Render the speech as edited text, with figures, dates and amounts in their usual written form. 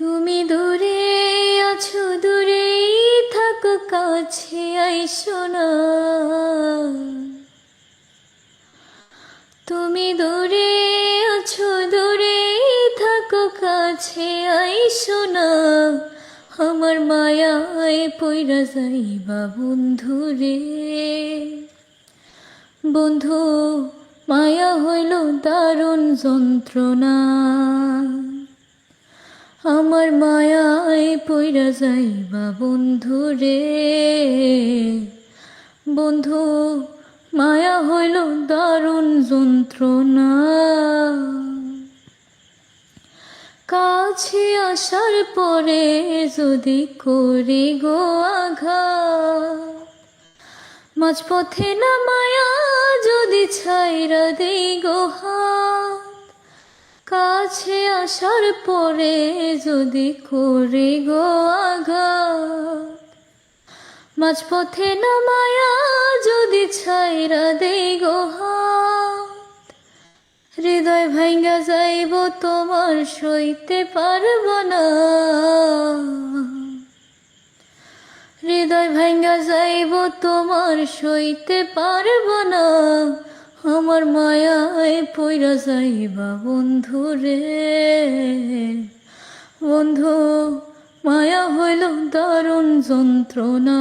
তুমি দূরে আছো, দূরেই থাকো, কাছে আইসো না। তুমি দূরে আছো, দূরেই থাকো, কাছে আইসো না। আমার মায়ায় পইরা যাইবা বন্ধু রে। বন্ধু, মায়া হইল দারুণ যন্ত্রণা। আমার মায়ায় পইরা যাইবা বন্ধু রে। বন্ধু, মায়া হইল দারুণ যন্ত্রণা। কাছে আসার পরে যদি করি গো আঘাত, মাঝপথে না মায়া যদি ছাইরা দেই গো হাত। কাছে আসার পরে যদি করি গো আঘাত, মাঝপথে না মায়া যদি ছাইরা দেই গো হাত। হৃদয় ভাঙ্গা যাইব, তোমার সইতে পারব না। হৃদয় ভাঙ্গা যাইব, তোমার সইতে পারব না। আমার মায়ায় পইরা যাইবা বন্ধু রে। বন্ধু, মায়া হইল দারুণ যন্ত্রণা।